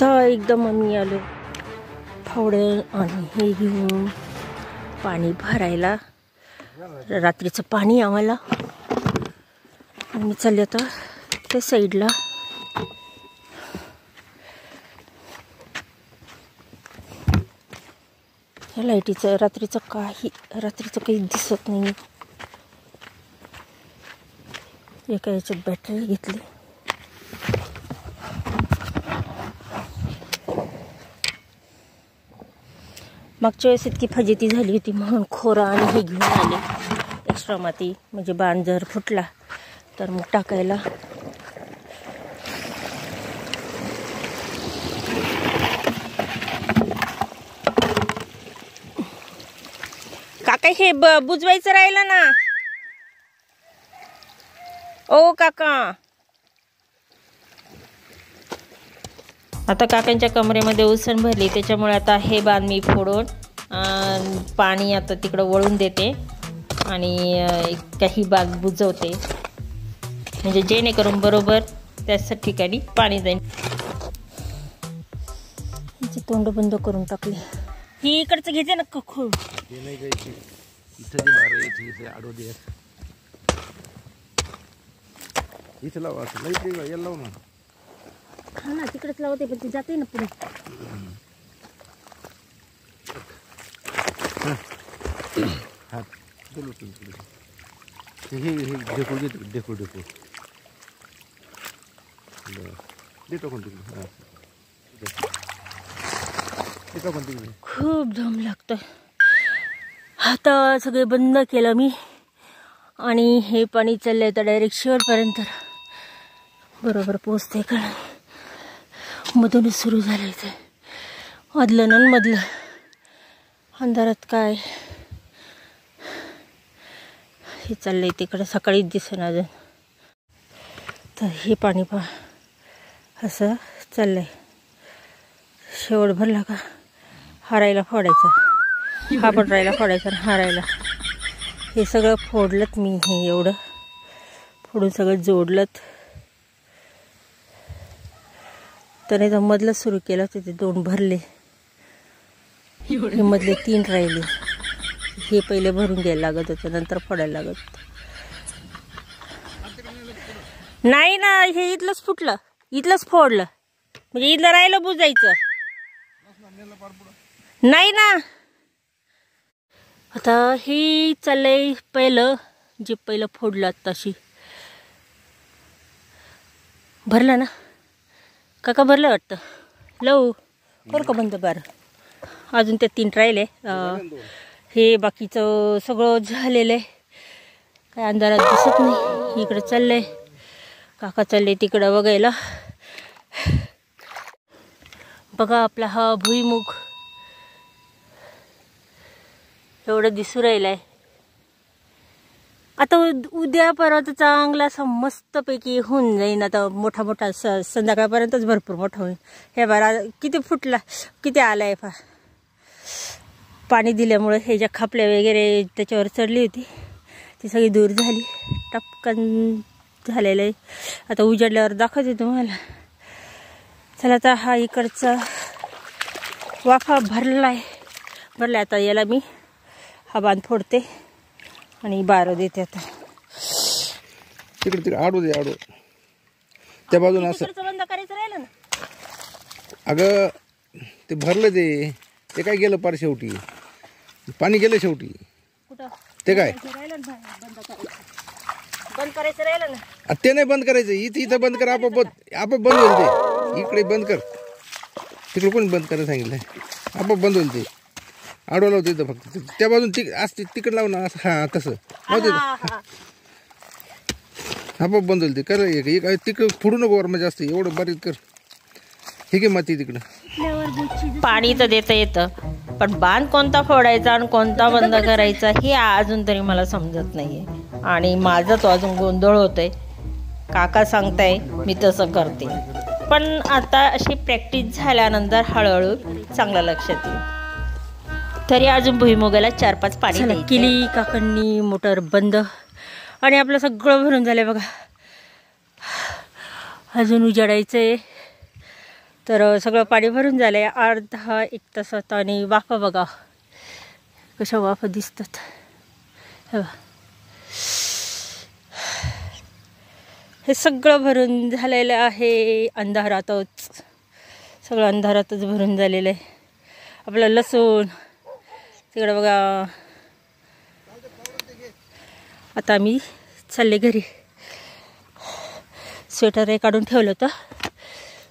आता एकदम आम्ही आलो फावडे आणि हे घेऊन पाणी भरायला. रात्रीचं पाणी आम्हाला. आम्ही चालले आता त्या साईडला. या लाईटीचं रात्रीचं काही दिसत नाही. एका याच्यात बॅटरी घेतली. मागच्या वेळेस इतकी फजिती झाली होती म्हणून खोरा आणि हे घेऊन आले एक्स्ट्रा माती. म्हणजे बाण जर फुटला तर मग टाकायला. काका हे बुजवायचं राहिलं ना. ओ काका, आता काकांच्या कमरेमध्ये उसण भरली त्याच्यामुळे आता हे बांध मी फोडून पाणी आता तिकडं वळून देते आणि काही बाग बुजवते. म्हणजे जेणेकरून बरोबर त्याच ठिकाणी पाणी जाईल. हिचे तोंड बंद करून टाकले. ही इकडचं घेते ना खोल. हा ना, तिकडेच लावते पण ती जाते ना पुढे. खूप दम लागतं. आता सगळे बंद केलं मी आणि हे पाणी चाललंय तर डायरेक्ट शेवटपर्यंत बरोबर पोचते का. मधूनच सुरू झालं इथे. मधलं ना मधलं अंधारात काय हे चाललंय तिकडं. सकाळीच दिसेना अजून. तर हे पाणी असं चाललंय. शेवट भरला का हारायला फोडायचा. हा पण राहिला फोडायचा आणि हारायला. हे सगळं फोडलंत मी. हे एवढं फोडून सगळं जोडलंत. तर एकदा मधलं सुरू केलं तर ते 2 भरले. हे मधले 3 राहिले. हे पहिले भरून घ्यायला लागत होतं, नंतर फोडायला लागत होतं. नाही ना, हे इथलंच फुटलं, इथलंच फोडलं. म्हणजे इथलं राहिलं बुजायचं नाही ना. आता हे चाललंय पहिलं जे पहिलं फोडलं तशी. भरलं ना काका? भरलं वाटतं. लव करू का बंद? बार अजून ते 3 राहिले. हे बाकीचं सगळं झालेलं आहे. काय अंधारात दिसत नाही. इकडे चाललंय काका, चालले तिकडं बघायला. बघा आपला हा भुईमुग एवढं दिसू राहिलाय. आता उद्या परवा चांगला असं मस्तपैकी होऊन जाईन. आता मोठा मोठा संध्याकाळपर्यंतच भरपूर मोठा होईल. हे बघा किती फुटला, किती आलाय. पाणी दिल्यामुळे हे ज्या खापल्या वगैरे त्याच्यावर चढली होती ती सगळी दूर झाली. टपकन झालेलं आहे. आता उजाडल्यावर दाखवते तुम्हाला. चला आता हा इकडचा वाफा भरलाय. आता याला मी हा बांध फोडते आणि बारो देते. आता तिकडे आडू दे, आडू त्या बाजून असं बंद करायचं राहिलं ना. अगं ते भरलं ते काय गेलं पार शेवटी. पाणी गेलं शेवटी. कुठं ते काय बंद करायचं राहिलं ना. ते नाही बंद करायचं. इथं बंद कर. आपोआप बंद होईल ते. इकडे बंद कर. तिकडे कोणी बंद करायला सांगितलंय? आपोआप बंद होईल ते. आडवलं होतं इथं फक्त. त्या बाजून असते तिकडे लाव ना. असं हा तसं आपोआप बंद होईल ते. कर तिकडं फोडू नको वर म्हणजे जास्त. एवढं बारीक कर. हे घे माती तिकडं. पाणी तर देता येतं पण बांध कोणता फोडायचा आणि कोणता बंद करायचा हे अजून तरी मला समजत नाहीये. आणि माझा तो अजून गोंधळ होतोय. काका सांगताय मी तसं करते. पण आता अशी प्रॅक्टिस झाल्यानंतर हळूहळू चांगलं लक्षात येईल. तरी अजून भुईमुगाला 4-5 पाणी केली काकांनी. मोटर बंद आणि आपलं सगळं भरून झालंय बघा. अजून उजाडायचंय. तर सगळं पाणी भरून झालं आहे अर्धा एक तासात. आणि वाफा बघा कशा वाफा दिसतात. हे बघा, हे सगळं भरून झालेलं आहे अंधारातच. सगळं अंधारातच भरून झालेलं आहे. आपलं लसूण तिकडं बघा. आता मी चालले घरी. स्वेटर हे काढून ठेवलं होतं,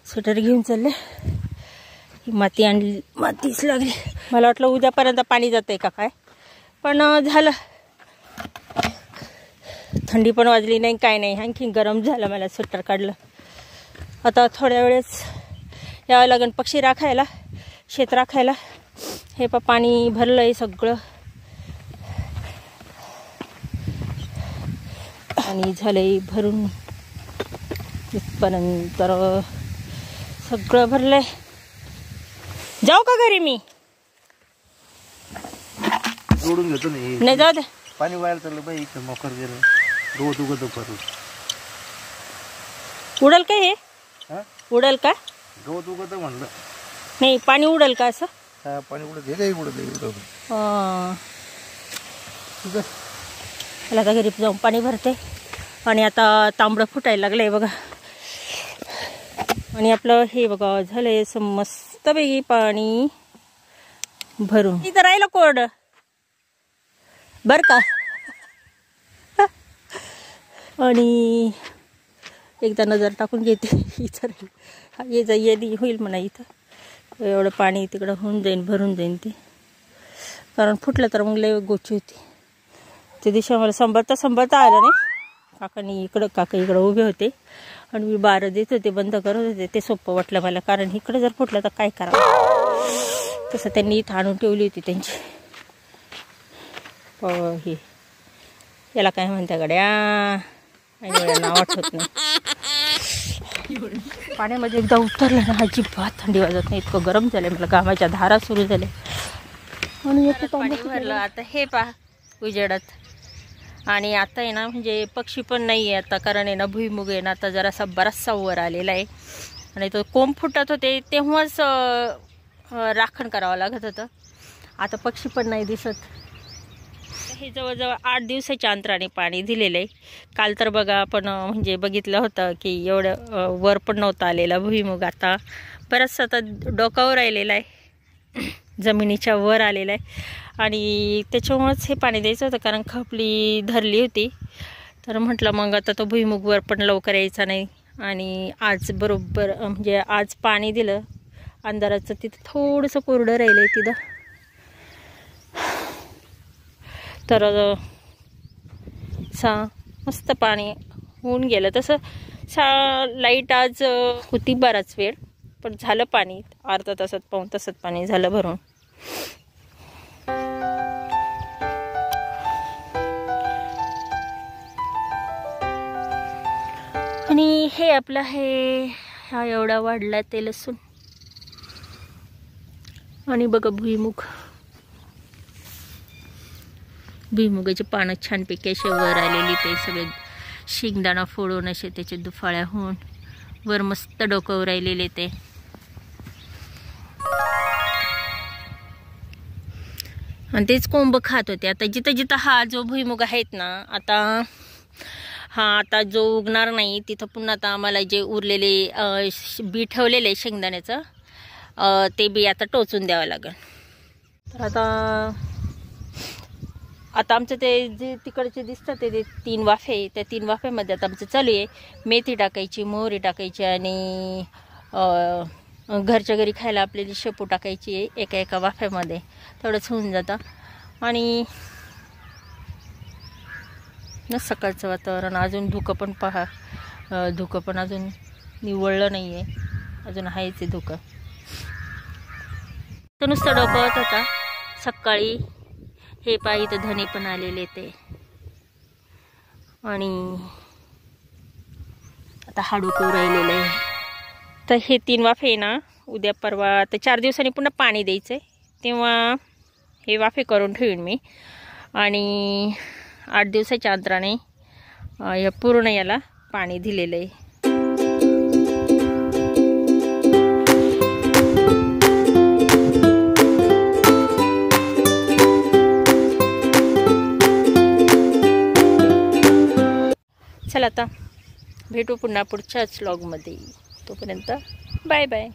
स्वेटर घेऊन चालले. ही माती आणली, मातीच लागली. मला वाटलं उद्यापर्यंत पाणी जातंय का काय, पण झालं. थंडी पण वाजली नाही, काय नाही. आणखी गरम झालं. मला स्वेटर काढलं. आता थोड्या वेळेस यावं लागेल पक्षी राखायला, शेत राखायला. हे पाणी भरलं आहे सगळं आणि झालंय भरून इथपर्यंत. तर सगळं भरलंय. जाऊ का घरी मी? जोडून घेतो नाही जाऊ दे. पाणी वायाला चाललं बाई. इथं मोकर गेलं रोज उगत परत. उडल का हे? उडल का? गवत उगत म्हणलं नाही, पाणी उडल का असं? हा, पाणी उडत हे काही उडत मला आता घरी जाऊन पाणी भरते. आणि आता तांबडं फुटायला लागलंय बघा. आणि आपलं हे बघा झालंय मस्तपैकी पाणी भरून. इथं राहिलं कोरडं बर का. आणि एकदा नजर टाकून घेते. इथं ये होईल म्हणा. इथं एवढं पाणी तिकडं होऊन जाईन, भरून जाईन ते. कारण फुटलं तर मग लय गोची होती. त्या दिवशी आम्हाला संभाळता आलं नाही. काका इकडं उभे होते आणि मी बारं देत होते, बंद करत होते. ते सोपं वाटलं मला, कारण इकडं जर फुटलं तर काय करावं. तसं त्यांनी इथं आणून ठेवली होती त्यांची हे याला काय म्हणत्या गड्या, नाव आठवत नाही. पाण्यामध्ये एकदा उतरलं ना अजिबात थंडी वाजत नाही. इतकं गरम झालंय मला, घामाच्या धारा सुरू झाल्या. आणि पाणी भरलं. आता हे पहा उजेडात. आणि आता आहे ना म्हणजे पक्षी पण नाही आहे आता, कारण आहे ना भुईमुग आहे ना आता जरासा बराचसा वर आलेला आहे. आणि तो कोंब फुटत होते तेव्हाच राखण करावं लागत होतं. आता पक्षी पण नाही दिसत. हे जवळजवळ 8 दिवसाच्या अंतराने पाणी दिलेलं आहे. काल तर बघा आपण म्हणजे बघितलं होतं की एवढं वर पण नव्हतं आलेला भुईमुग. आता बराचसा आता डोकावर राहिलेला आहे, जमिनीच्या वर आलेला आहे. आणि त्याच्यामुळेच हे पाणी द्यायचं होतं, कारण खपली धरली होती. तर म्हटलं मग आता तो भुईमुग वर पण लवकर यायचा नाही. आणि आज बरोबर म्हणजे आज पाणी दिलं अंधाराचं. तिथं थोडंसं कोरडं राहिलं आहे तिथं. तर मस्त पाणी होऊन गेलं. तसं लाईट आज होती बराच वेळ, पण झालं पाणी अर्धा तासात पाऊण तासात पाणी झालं भरून. आणि हे आपलं हा एवढा वाढला ते लसूण. आणि बघा भुईमुगाचे पानं छानपैकी असे वर आलेली. ते सगळे शेंगदाणा फोडून असे त्याचे दुफाळ्या होऊन वर मस्त डोकं राहिलेले ते. आणि तेच कोंब खात होते. आता जिथं हा जो भुईमुग आहेत ना, आता जो उगणार नाही तिथं पुन्हा आता आम्हाला जे उरलेले बी ठेवलेले शेंगदाण्याचं ते बी आता टोचून द्यावं लागेल. तर आता आमचं ते जे तिकडचे दिसतात ते 3 वाफे, त्या 3 वाफेमध्ये आता आमचं चालू आहे मेथी टाकायची, मोहरी टाकायची आणि घरच्या घरी खायला आपल्याला शेपू टाकायची आहे एका वाफ्यामध्ये. तेवढंच होऊन जातं. आणि सकाळचं वातावरण अजून धुकं पण पहा, धुकं पण अजून निवळलं नाही आहे, अजून आहेच आहे धुकं. तर नुसतं डोकावत होता सकाळी. हे पहा इथं धने पण आलेले ते. आणि आता हा डोकं राहिलेलं आहे. तर हे 3 वाफे ना उद्या परवा तर 4 दिवसांनी पुन्हा पाणी द्यायचं आहे, तेव्हा हे वाफे करून ठेवीन मी. आणि 8 दिवसाच्या अंतराने या पूर्ण याला पाणी दिलेलं आहे. चला आता भेटू पुन्हा पुढच्याच व्लॉगमध्ये. तोपर्यंत बाय बाय.